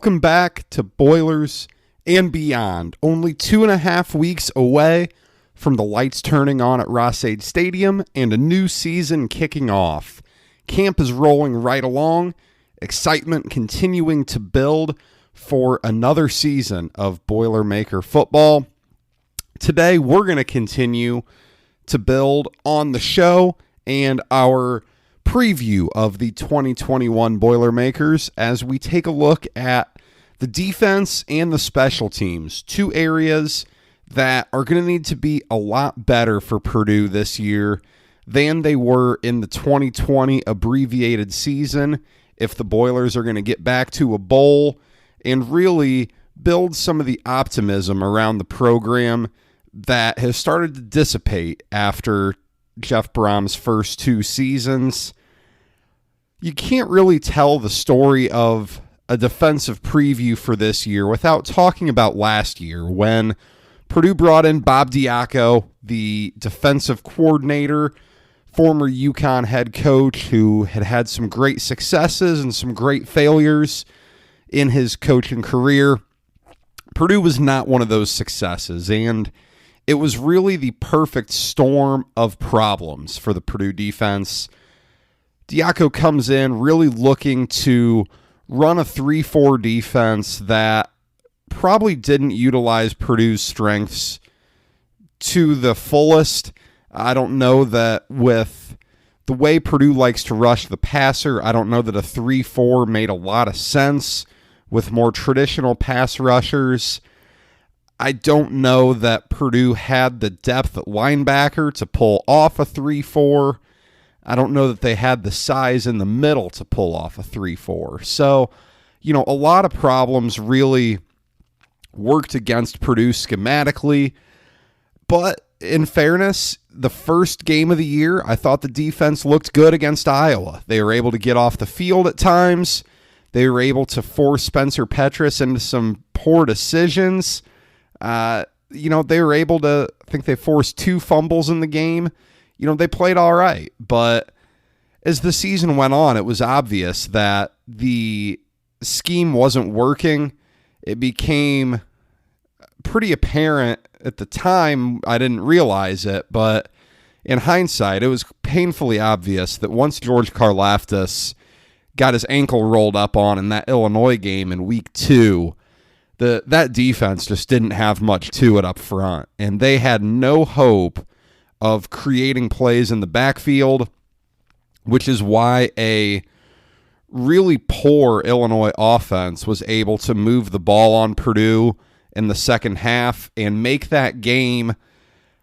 Welcome back to Boilers and Beyond. Only 2.5 weeks away from the lights turning on at Ross-Ade Stadium and a new season kicking off. Camp is rolling right along, excitement continuing to build for another season of Boilermaker football. Today, we're going to continue to build on the show and our preview of the 2021 Boilermakers as we take a look at the defense and the special teams, two areas that are going to need to be a lot better for Purdue this year than they were in the 2020 abbreviated season if the Boilers are going to get back to a bowl and really build some of the optimism around the program that has started to dissipate after Jeff Brohm's first two seasons. You can't really tell the story of a defensive preview for this year without talking about last year when Purdue brought in Bob Diaco, the defensive coordinator, former UConn head coach who had had some great successes and some great failures in his coaching career. Purdue was not one of those successes, and it was really the perfect storm of problems for the Purdue defense. Diaco comes in really looking to run a 3-4 defense that probably didn't utilize Purdue's strengths to the fullest. I don't know that with the way Purdue likes to rush the passer, I don't know that a 3-4 made a lot of sense with more traditional pass rushers. I don't know that Purdue had the depth at linebacker to pull off a 3-4. I don't know that they had the size in the middle to pull off a 3-4. So, a lot of problems really worked against Purdue schematically. But in fairness, the first game of the year, I thought the defense looked good against Iowa. They were able to get off the field at times. They were able to force Spencer Petras into some poor decisions. They were able to, I think they forced 2 fumbles in the game. They played all right, but as the season went on, it was obvious that the scheme wasn't working. It became pretty apparent at the time. I didn't realize it, but in hindsight, it was painfully obvious that once George Karlaftis got his ankle rolled up on in that Illinois game in week 2, that defense just didn't have much to it up front, and they had no hope of creating plays in the backfield, which is why a really poor Illinois offense was able to move the ball on Purdue in the second half and make that game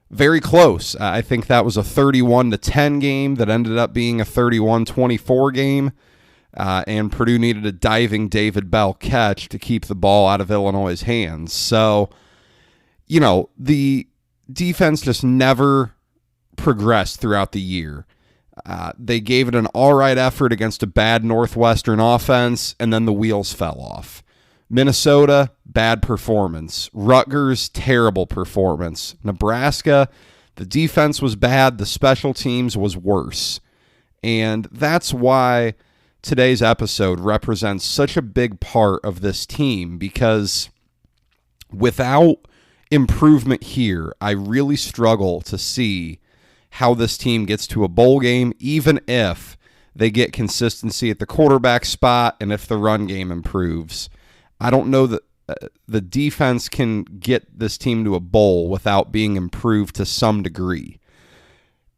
very close. I think that was a 31-10 game that ended up being a 31-24 game, and Purdue needed a diving David Bell catch to keep the ball out of Illinois' hands. So, the defense just never progressed throughout the year. They gave it an all right effort against a bad Northwestern offense, and then the wheels fell off. Minnesota, bad performance. Rutgers, terrible performance. Nebraska, the defense was bad. The special teams was worse. And that's why today's episode represents such a big part of this team, because without improvement here, I really struggle to see how this team gets to a bowl game, even if they get consistency at the quarterback spot and if the run game improves. I don't know that the defense can get this team to a bowl without being improved to some degree.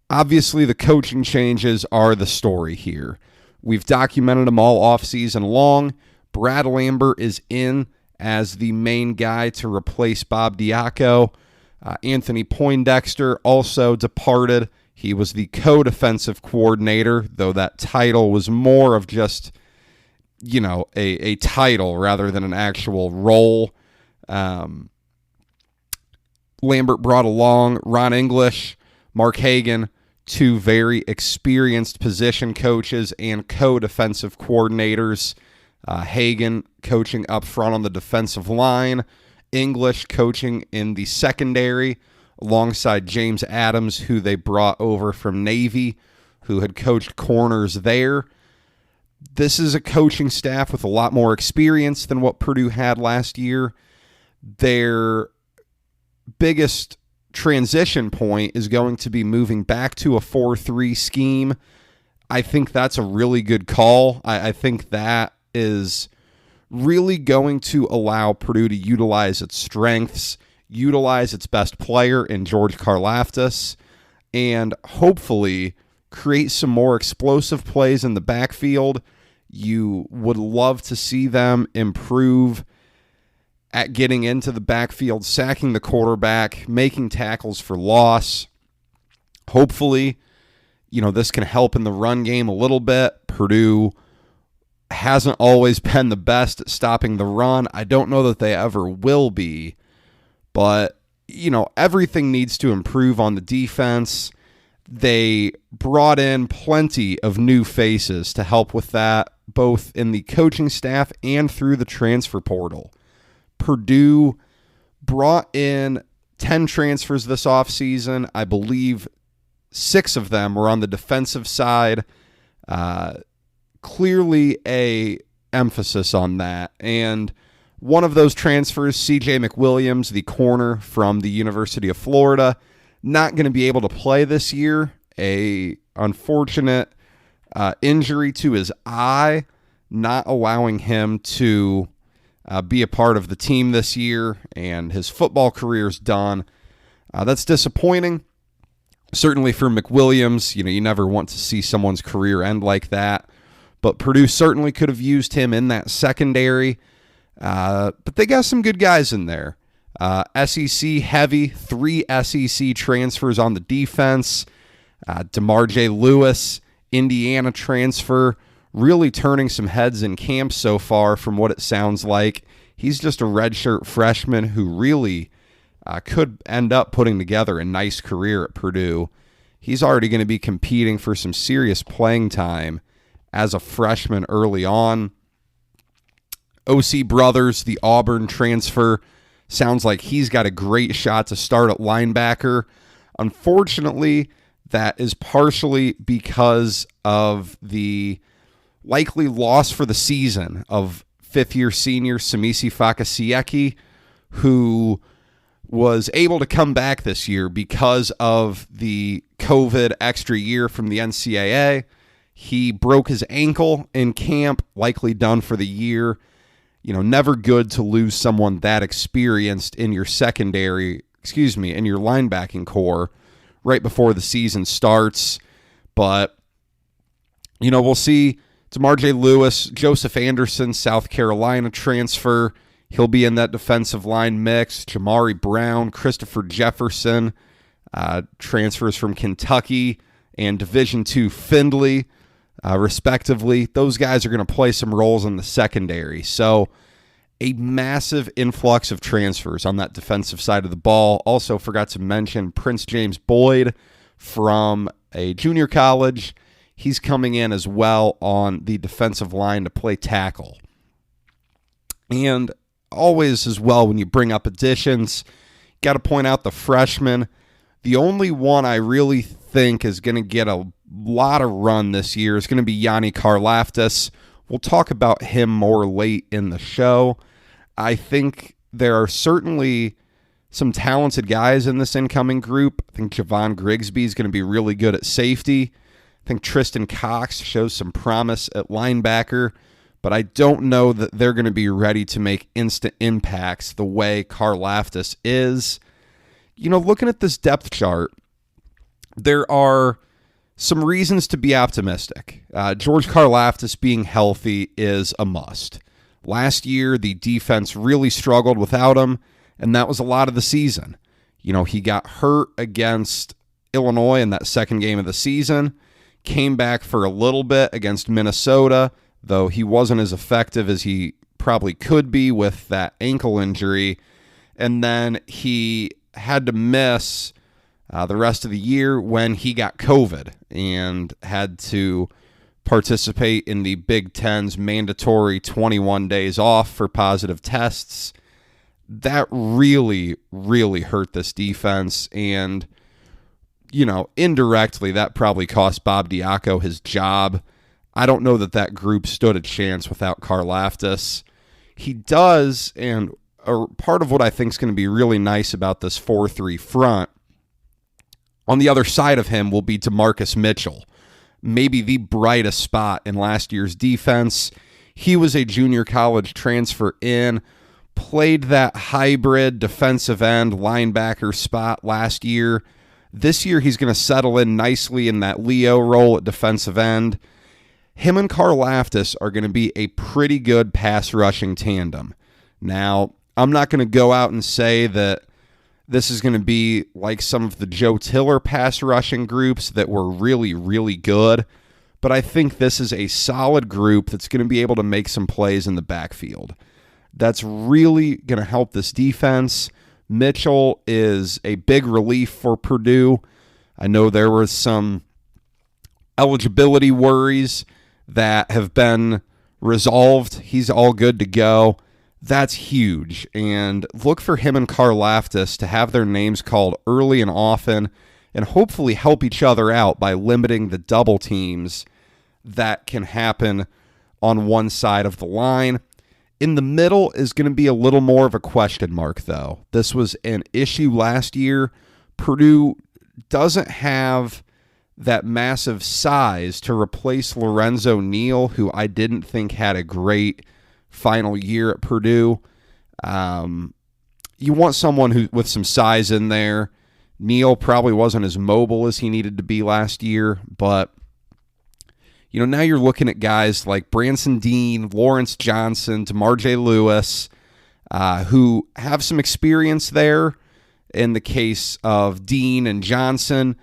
Obviously, the coaching changes are the story here. We've documented them all offseason long. Brad Lambert is in as the main guy to replace Bob Diaco. Anthony Poindexter also departed. He was the co-defensive coordinator, though that title was more of just, a title rather than an actual role. Lambert brought along Ron English, Mark Hagan, 2 very experienced position coaches and co-defensive coordinators. Hagan coaching up front on the defensive line, English coaching in the secondary alongside James Adams, who they brought over from Navy, who had coached corners there. This is a coaching staff with a lot more experience than what Purdue had last year. Their biggest transition point is going to be moving back to a 4-3 scheme. I think that's a really good call. I think that is really going to allow Purdue to utilize its strengths, utilize its best player in George Karlaftis, and hopefully create some more explosive plays in the backfield. You would love to see them improve at getting into the backfield, sacking the quarterback, making tackles for loss. Hopefully, this can help in the run game a little bit. Purdue hasn't always been the best at stopping the run. I don't know that they ever will be, but, everything needs to improve on the defense. They brought in plenty of new faces to help with that, both in the coaching staff and through the transfer portal. Purdue brought in 10 transfers this offseason. I believe 6 of them were on the defensive side. Clearly a emphasis on that. And one of those transfers, C.J. McWilliams, the corner from the University of Florida, not going to be able to play this year. A unfortunate injury to his eye, not allowing him to be a part of the team this year, and his football career's done. That's disappointing. Certainly for McWilliams, you never want to see someone's career end like that. But Purdue certainly could have used him in that secondary. But they got some good guys in there. SEC heavy, 3 SEC transfers on the defense. DeMar-J Lewis, Indiana transfer, really turning some heads in camp so far from what it sounds like. He's just a redshirt freshman who really could end up putting together a nice career at Purdue. He's already going to be competing for some serious playing time as a freshman early on. O.C. Brothers, the Auburn transfer, sounds like he's got a great shot to start at linebacker. Unfortunately, that is partially because of the likely loss for the season of fifth-year senior Samisi Fakasieki, who was able to come back this year because of the COVID extra year from the NCAA. He broke his ankle in camp, likely done for the year. Never good to lose someone that experienced in your in your linebacking core right before the season starts. But, we'll see. DeMar-J Lewis, Joseph Anderson, South Carolina transfer. He'll be in that defensive line mix. Jamari Brown, Christopher Jefferson, transfers from Kentucky and Division II Findlay, respectively. Those guys are going to play some roles in the secondary. So a massive influx of transfers on that defensive side of the ball. Also forgot to mention Prince James Boyd from a junior college. He's coming in as well on the defensive line to play tackle. And always as well, when you bring up additions, got to point out the freshman. The only one I really think is going to get a lot of run this year is going to be Yanni Karlaftis. We'll talk about him more late in the show. I think there are certainly some talented guys in this incoming group. I think Javon Grigsby is going to be really good at safety. I think Tristan Cox shows some promise at linebacker, but I don't know that they're going to be ready to make instant impacts the way Karlaftis is. Looking at this depth chart, there are some reasons to be optimistic. George Karlaftis being healthy is a must. Last year, the defense really struggled without him, and that was a lot of the season. He got hurt against Illinois in that second game of the season, came back for a little bit against Minnesota, though he wasn't as effective as he probably could be with that ankle injury, and then he had to miss the rest of the year when he got COVID and had to participate in the Big Ten's mandatory 21 days off for positive tests. That really, really hurt this defense. And, indirectly, that probably cost Bob Diaco his job. I don't know that group stood a chance without Karlaftis. He does, and part of what I think is going to be really nice about this 4-3 front, on the other side of him will be DeMarcus Mitchell, maybe the brightest spot in last year's defense. He was a junior college transfer in, played that hybrid defensive end linebacker spot last year. This year he's going to settle in nicely in that Leo role at defensive end. Him and Karlaftis are going to be a pretty good pass rushing tandem. Now, I'm not going to go out and say that this is going to be like some of the Joe Tiller pass rushing groups that were really, really good, but I think this is a solid group that's going to be able to make some plays in the backfield. That's really going to help this defense. Mitchell is a big relief for Purdue. I know there were some eligibility worries that have been resolved. He's all good to go. That's huge. And look for him and Karlaftis to have their names called early and often and hopefully help each other out by limiting the double teams that can happen on one side of the line. In the middle is going to be a little more of a question mark, though. This was an issue last year. Purdue doesn't have that massive size to replace Lorenzo Neal, who I didn't think had a great final year at Purdue. You want someone who with some size in there. Neal probably wasn't as mobile as he needed to be last year, but now you're looking at guys like Branson Dean, Lawrence Johnson, DeMar Lewis, who have some experience there in the case of Dean and Johnson,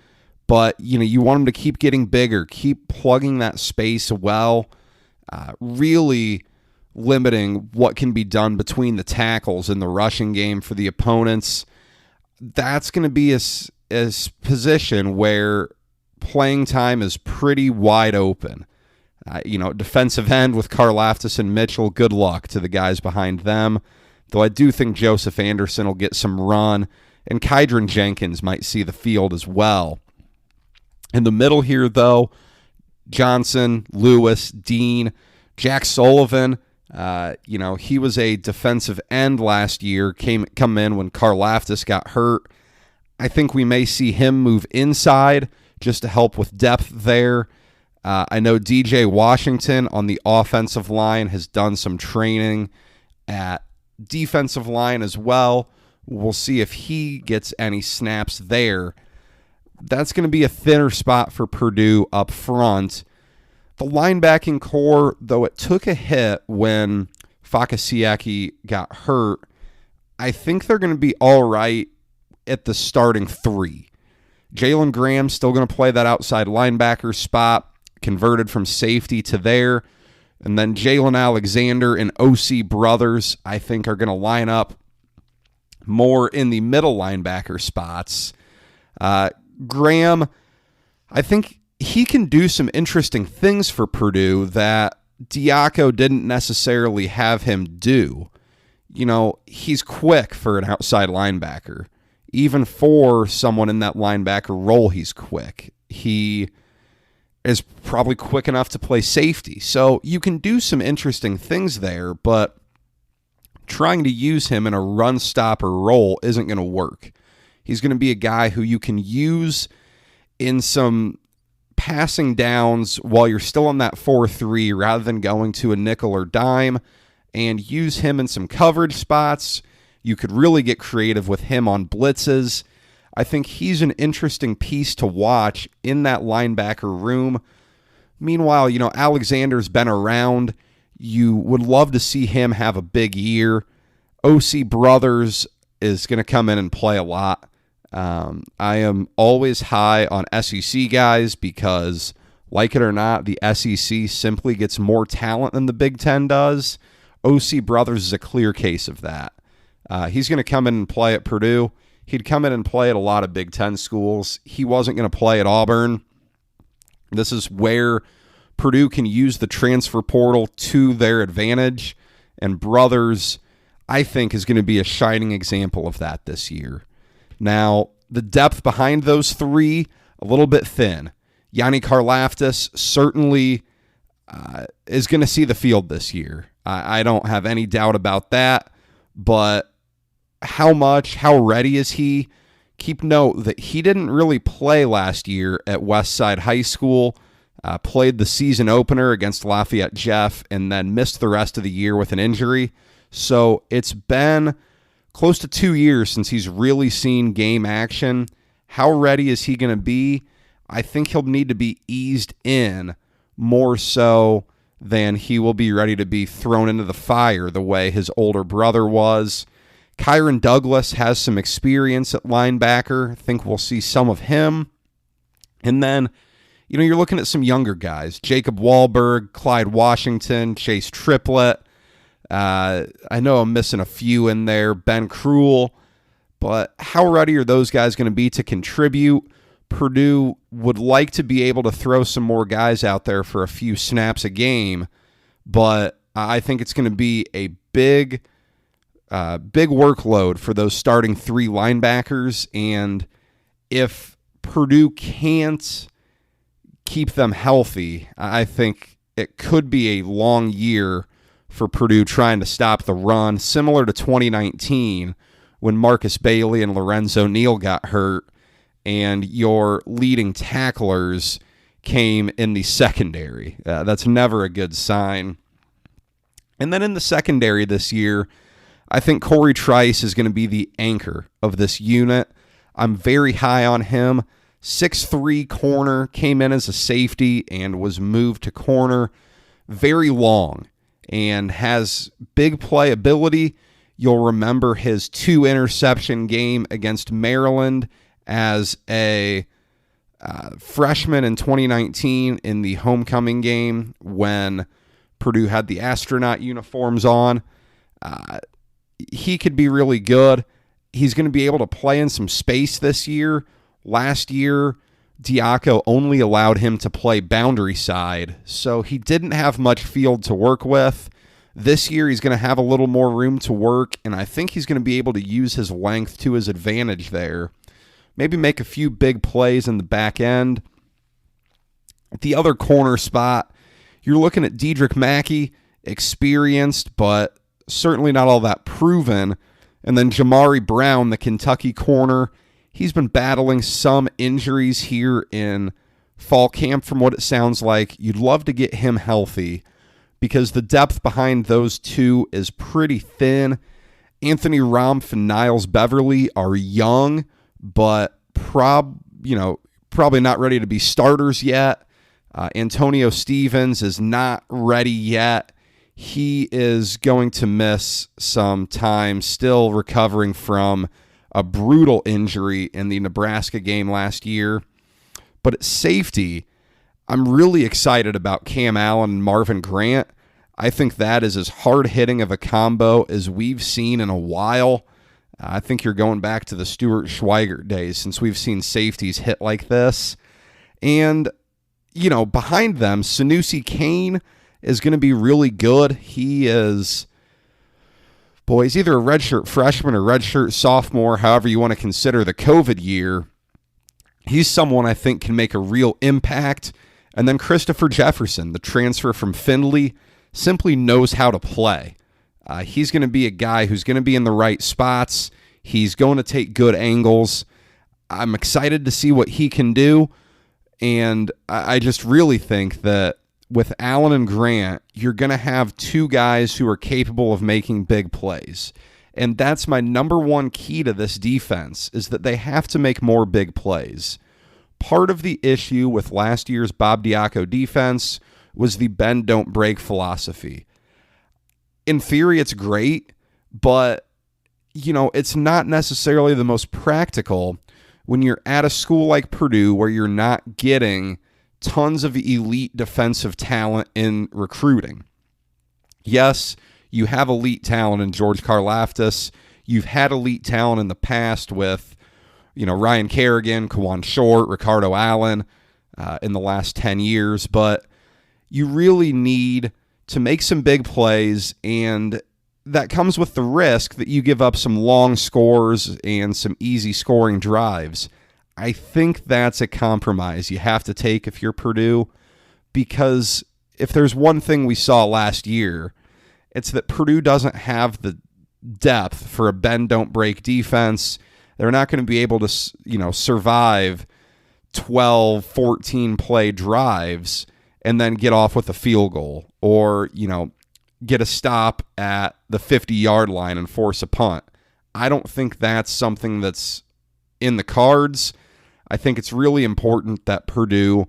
but you want them to keep getting bigger, keep plugging that space well, really limiting what can be done between the tackles in the rushing game for the opponents. That's going to be a position where playing time is pretty wide open. Defensive end with Karlaftis and Mitchell, good luck to the guys behind them. Though I do think Joseph Anderson will get some run, and Kydron Jenkins might see the field as well. In the middle here, though, Johnson, Lewis, Dean, Jack Sullivan. He was a defensive end last year, come in when Karlaftis got hurt. I think we may see him move inside just to help with depth there. I know DJ Washington on the offensive line has done some training at defensive line as well. We'll see if he gets any snaps there. That's going to be a thinner spot for Purdue up front. The linebacking core, though it took a hit when Fakasiaki got hurt, I think they're going to be all right at the starting three. Jalen Graham's still going to play that outside linebacker spot, converted from safety to there. And then Jalen Alexander and O.C. Brothers, I think, are going to line up more in the middle linebacker spots. Graham, I think he can do some interesting things for Purdue that Diaco didn't necessarily have him do. He's quick for an outside linebacker. Even for someone in that linebacker role, he's quick. He is probably quick enough to play safety. So you can do some interesting things there, but trying to use him in a run stopper role isn't going to work. He's going to be a guy who you can use in some passing downs while you're still on that 4-3 rather than going to a nickel or dime, and use him in some coverage spots. You could really get creative with him on blitzes. I think he's an interesting piece to watch in that linebacker room. Meanwhile, Alexander's been around. You would love to see him have a big year. O.C. Brothers is going to come in and play a lot. I am always high on SEC guys because, like it or not, the SEC simply gets more talent than the Big Ten does. O.C. Brothers is a clear case of that. He's going to come in and play at Purdue. He'd come in and play at a lot of Big Ten schools. He wasn't going to play at Auburn. This is where Purdue can use the transfer portal to their advantage, and Brothers, I think, is going to be a shining example of that this year. Now, the depth behind those three, a little bit thin. Yanni Karlaftis, certainly is going to see the field this year. I don't have any doubt about that, but how ready is he? Keep note that he didn't really play last year at Westside High School, played the season opener against Lafayette Jeff, and then missed the rest of the year with an injury. So it's been close to 2 years since he's really seen game action. How ready is he going to be? I think he'll need to be eased in more so than he will be ready to be thrown into the fire the way his older brother was. Kyron Douglas has some experience at linebacker. I think we'll see some of him. And then, you're looking at some younger guys. Jacob Wahlberg, Clyde Washington, Chase Triplett. I know I'm missing a few in there. Ben Cruel. But how ready are those guys going to be to contribute? Purdue would like to be able to throw some more guys out there for a few snaps a game, but I think it's going to be a big workload for those starting 3 linebackers, and if Purdue can't keep them healthy, I think it could be a long year for Purdue trying to stop the run, similar to 2019 when Marcus Bailey and Lorenzo Neal got hurt, and your leading tacklers came in the secondary. That's never a good sign. And then in the secondary this year, I think Corey Trice is going to be the anchor of this unit. I'm very high on him. 6'3" corner, came in as a safety and was moved to corner. Very long and has big playability. You'll remember his 2 interception game against Maryland as a freshman in 2019 in the homecoming game when Purdue had the astronaut uniforms on. He could be really good. He's going to be able to play in some space this year. Last year, Diaco only allowed him to play boundary side, so he didn't have much field to work with. This year, he's going to have a little more room to work, and I think he's going to be able to use his length to his advantage there. Maybe make a few big plays in the back end. At the other corner spot, you're looking at Dedrick Mackey, experienced, but certainly not all that proven. And then Jamari Brown, the Kentucky corner. He's been battling some injuries here in fall camp from what it sounds like. You'd love to get him healthy because the depth behind those two is pretty thin. Anthony Rumph and Niles Beverly are young, but probably not ready to be starters yet. Antonio Stevens is not ready yet. He is going to miss some time, still recovering from a brutal injury in the Nebraska game last year. But at safety, I'm really excited about Cam Allen and Marvin Grant. I think that is as hard-hitting of a combo as we've seen in a while. I think you're going back to the Stuart Schweigert days since we've seen safeties hit like this. And, behind them, Sanusi Kane is going to be really good. He is, he's either a redshirt freshman or redshirt sophomore, however you want to consider the COVID year. He's someone I think can make a real impact. And then Christopher Jefferson, the transfer from Findlay, simply knows how to play. He's going to be a guy who's going to be in the right spots. He's going to take good angles. I'm excited to see what he can do. And I just really think that with Allen and Grant, you're going to have 2 guys who are capable of making big plays. And that's my number one key to this defense, is that they have to make more big plays. Part of the issue with last year's Bob Diaco defense was the bend, don't break philosophy. In theory, it's great, but, it's not necessarily the most practical when you're at a school like Purdue where you're not getting tons of elite defensive talent in recruiting. Yes, you have elite talent in George Karlaftis. You've had elite talent in the past with, Ryan Kerrigan, Kawan Short, Ricardo Allen in the last 10 years, but you really need to make some big plays, and that comes with the risk that you give up some long scores and some easy scoring drives. I think that's a compromise you have to take if you're Purdue, because if there's one thing we saw last year, it's that Purdue doesn't have the depth for a bend don't break defense. They're not going to be able to, survive 12, 14 play drives and then get off with a field goal or, get a stop at the 50-yard line and force a punt. I don't think that's something that's in the cards. I think it's really important that Purdue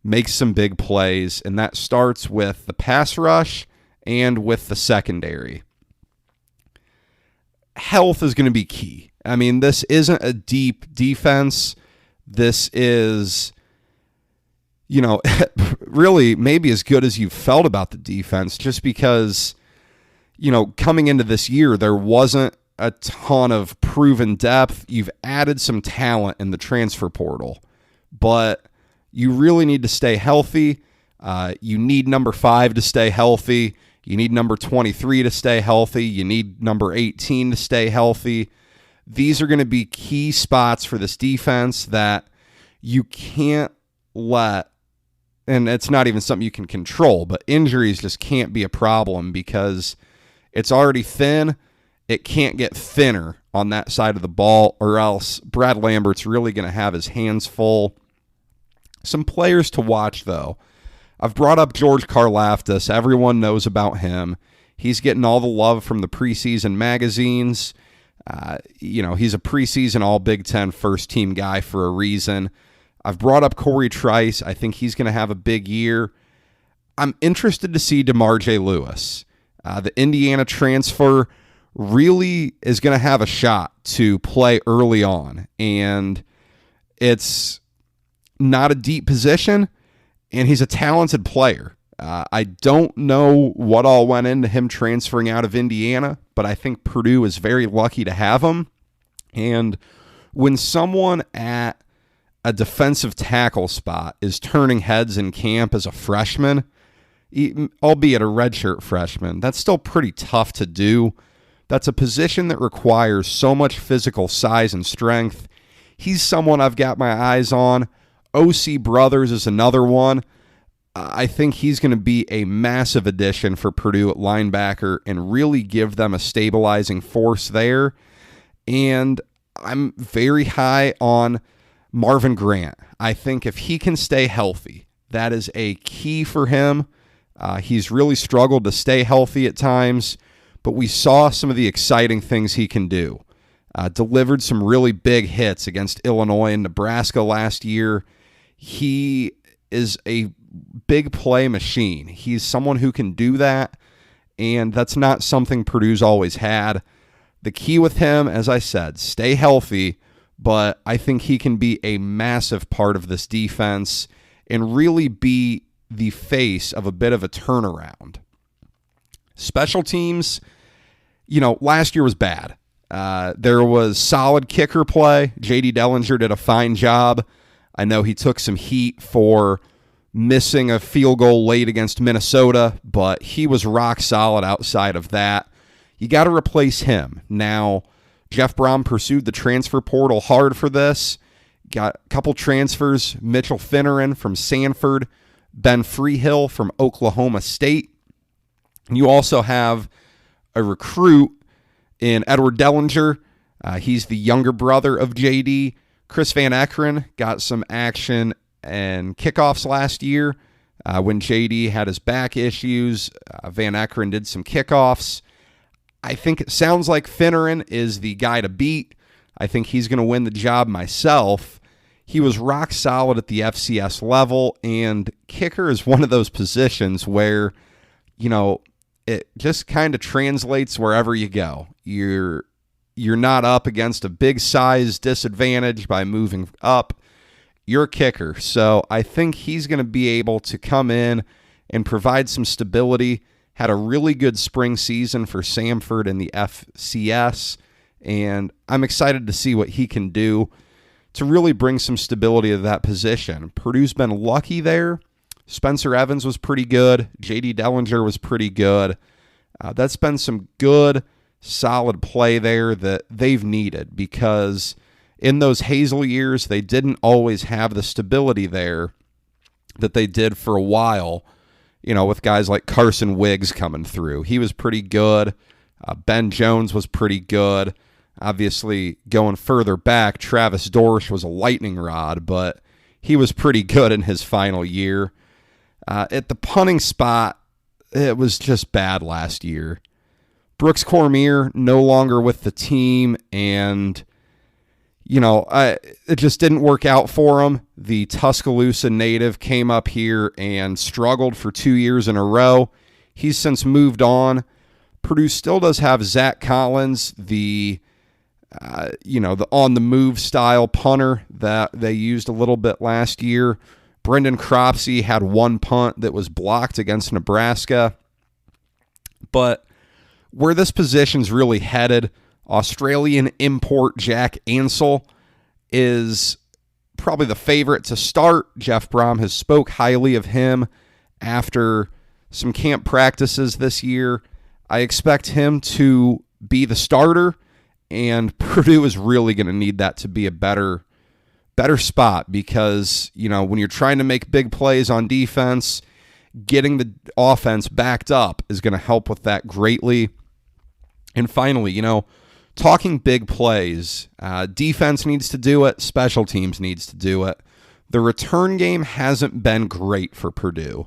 makes some big plays, and that starts with the pass rush and with the secondary. Health is going to be key. I mean, this isn't a deep defense. This is, really maybe as good as you've felt about the defense, just because, coming into this year, there wasn't a ton of proven depth. You've added some talent in the transfer portal, but you really need to stay healthy. You need number 5 to stay healthy. You need number 23 to stay healthy. You need number 18 to stay healthy. These are going to be key spots for this defense that you can't let, and it's not even something you can control, but injuries just can't be a problem because it's already thin. It can't get thinner on that side of the ball, or else Brad Lambert's really going to have his hands full. Some players to watch, though. I've brought up George Karlaftis. Everyone knows about him. He's getting all the love from the preseason magazines. He's a preseason All-Big Ten first-team guy for a reason. I've brought up Corey Trice. I think he's going to have a big year. I'm interested to see DeMar J. Lewis. The Indiana transfer really is going to have a shot to play early on, and it's not a deep position, and he's a talented player. I don't know what all went into him transferring out of Indiana, but I think Purdue is very lucky to have him. And when someone at a defensive tackle spot is turning heads in camp as a freshman, albeit a redshirt freshman, that's still pretty tough to do. That's a position that requires so much physical size and strength. He's someone I've got my eyes on. O.C. Brothers is another one. I think he's going to be a massive addition for Purdue at linebacker and really give them a stabilizing force there. And I'm very high on Marvin Grant. I think if he can stay healthy, that is a key for him. He's really struggled to stay healthy at times, but we saw some of the exciting things he can do. Delivered some really big hits against Illinois and Nebraska last year. He is a big play machine. He's someone who can do that, and that's not something Purdue's always had. The key with him, as I said, stay healthy, but I think he can be a massive part of this defense and really be the face of a bit of a turnaround. Special teams, last year was bad. There was solid kicker play. J.D. Dellinger did a fine job. I know he took some heat for missing a field goal late against Minnesota, but he was rock solid outside of that. You got to replace him. Now, Jeff Brohm pursued the transfer portal hard for this. Got a couple transfers, Mitchell Finneran from Sanford, Ben Freehill from Oklahoma State. And you also have a recruit in Edward Dellinger. He's the younger brother of JD. Chris Van Ekeren got some action and kickoffs last year. When JD had his back issues, Van Ekeren did some kickoffs. I think it sounds like Finneran is the guy to beat. I think he's going to win the job myself. He was rock solid at the FCS level, and kicker is one of those positions where, it just kind of translates wherever you go. You're not up against a big size disadvantage by moving up. You're a kicker. So I think he's going to be able to come in and provide some stability. Had a really good spring season for Samford in the FCS, and I'm excited to see what he can do to really bring some stability to that position. Purdue's been lucky there. Spencer Evans was pretty good. J.D. Dellinger was pretty good. That's been some good, solid play there that they've needed, because in those Hazel years, they didn't always have the stability there that they did for a while, with guys like Carson Wiggs coming through. He was pretty good. Ben Jones was pretty good. Obviously, going further back, Travis Dorsch was a lightning rod, but he was pretty good in his final year. At the punting spot, it was just bad last year. Brooks Cormier no longer with the team, and it just didn't work out for him. The Tuscaloosa native came up here and struggled for 2 years in a row. He's since moved on. Purdue still does have Zach Collins, the on-the-move style punter that they used a little bit last year. Brendan Cropsey had one punt that was blocked against Nebraska. But where this position's really headed, Australian import Jack Ansell is probably the favorite to start. Jeff Brohm has spoke highly of him after some camp practices this year. I expect him to be the starter, and Purdue is really going to need that to be a better spot because, when you're trying to make big plays on defense, getting the offense backed up is going to help with that greatly. And finally, talking big plays, defense needs to do it, special teams needs to do it. The return game hasn't been great for Purdue.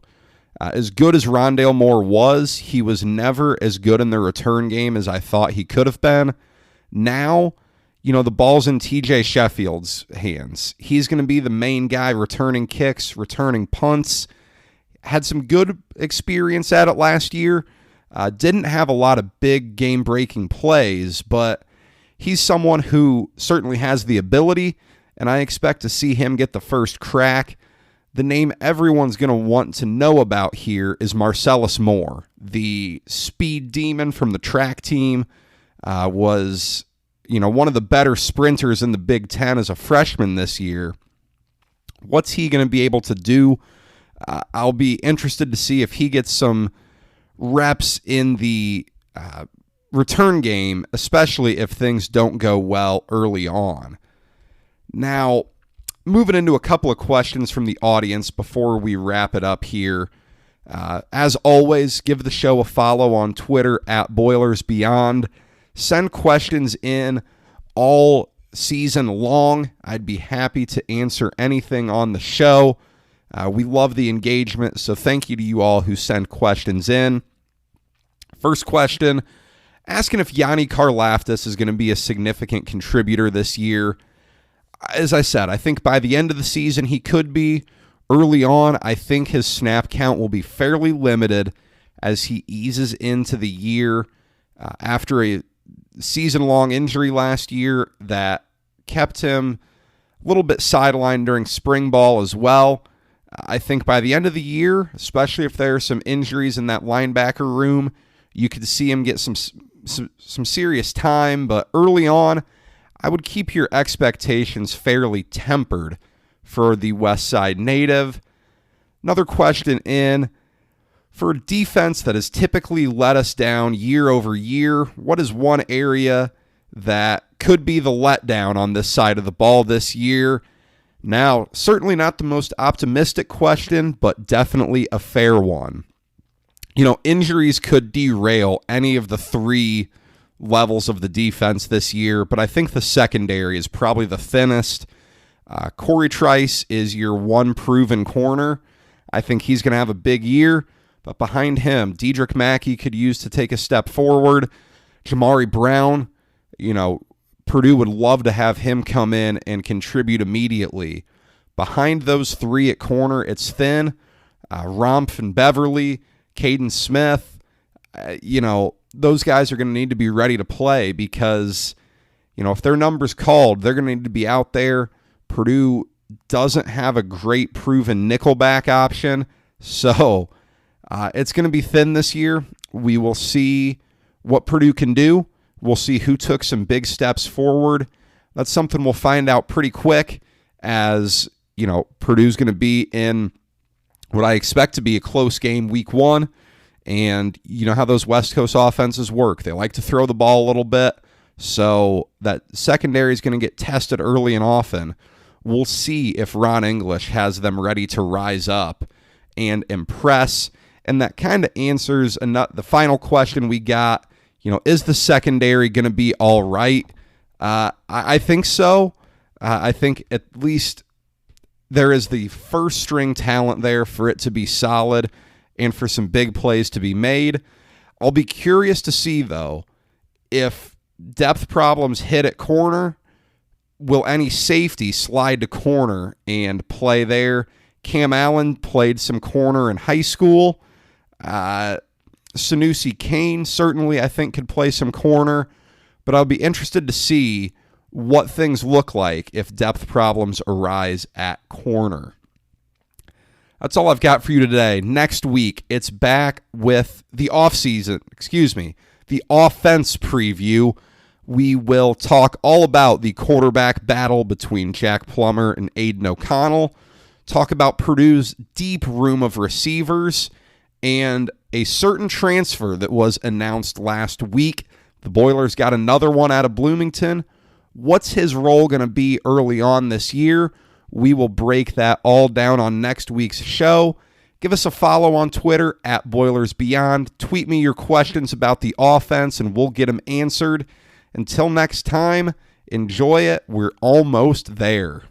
As good as Rondale Moore was, he was never as good in the return game as I thought he could have been. Now, the ball's in TJ Sheffield's hands. He's going to be the main guy returning kicks, returning punts. Had some good experience at it last year. Didn't have a lot of big game-breaking plays, but he's someone who certainly has the ability, and I expect to see him get the first crack. The name everyone's going to want to know about here is Marcellus Moore, the speed demon from the track team. Was one of the better sprinters in the Big Ten as a freshman this year. What's he going to be able to do? I'll be interested to see if he gets some reps in the return game, especially if things don't go well early on. Now, moving into a couple of questions from the audience before we wrap it up here. As always, give the show a follow on Twitter at BoilersBeyond. Send questions in all season long. I'd be happy to answer anything on the show. We love the engagement, so thank you to you all who send questions in. First question, asking if Yanni Karlaftis is going to be a significant contributor this year. As I said, I think by the end of the season he could be. Early on, I think his snap count will be fairly limited as he eases into the year after a season-long injury last year that kept him a little bit sidelined during spring ball as well. I think by the end of the year, especially if there are some injuries in that linebacker room, you could see him get some serious time. But early on, I would keep your expectations fairly tempered for the West Side native. Another question in. For a defense that has typically let us down year over year, what is one area that could be the letdown on this side of the ball this year? Now, certainly not the most optimistic question, but definitely a fair one. Injuries could derail any of the three levels of the defense this year, but I think the secondary is probably the thinnest. Corey Trice is your one proven corner. I think he's going to have a big year, but behind him, Dedrick Mackey could use to take a step forward. Jamari Brown, Purdue would love to have him come in and contribute immediately. Behind those three at corner, it's thin. Rumpf and Beverly, Caden Smith, those guys are going to need to be ready to play because, if their number's called, they're going to need to be out there. Purdue doesn't have a great proven nickelback option, so it's going to be thin this year. We will see what Purdue can do. We'll see who took some big steps forward. That's something we'll find out pretty quick as, Purdue's going to be in what I expect to be a close game week one. And you know how those West Coast offenses work. They like to throw the ball a little bit. So that secondary is going to get tested early and often. We'll see if Ron English has them ready to rise up and impress And that kind of answers the final question we got. Is the secondary going to be all right? I think so. I think at least there is the first string talent there for it to be solid and for some big plays to be made. I'll be curious to see, though, if depth problems hit at corner, will any safety slide to corner and play there? Cam Allen played some corner in high school. Sanusi Kane certainly, I think, could play some corner, but I'll be interested to see what things look like if depth problems arise at corner. That's all I've got for you today. Next week, it's back with the offense preview. We will talk all about the quarterback battle between Jack Plummer and Aiden O'Connell, talk about Purdue's deep room of receivers, and a certain transfer that was announced last week. The Boilers got another one out of Bloomington. What's his role going to be early on this year? We will break that all down on next week's show. Give us a follow on Twitter at BoilersBeyond. Tweet me your questions about the offense, and we'll get them answered. Until next time, enjoy it. We're almost there.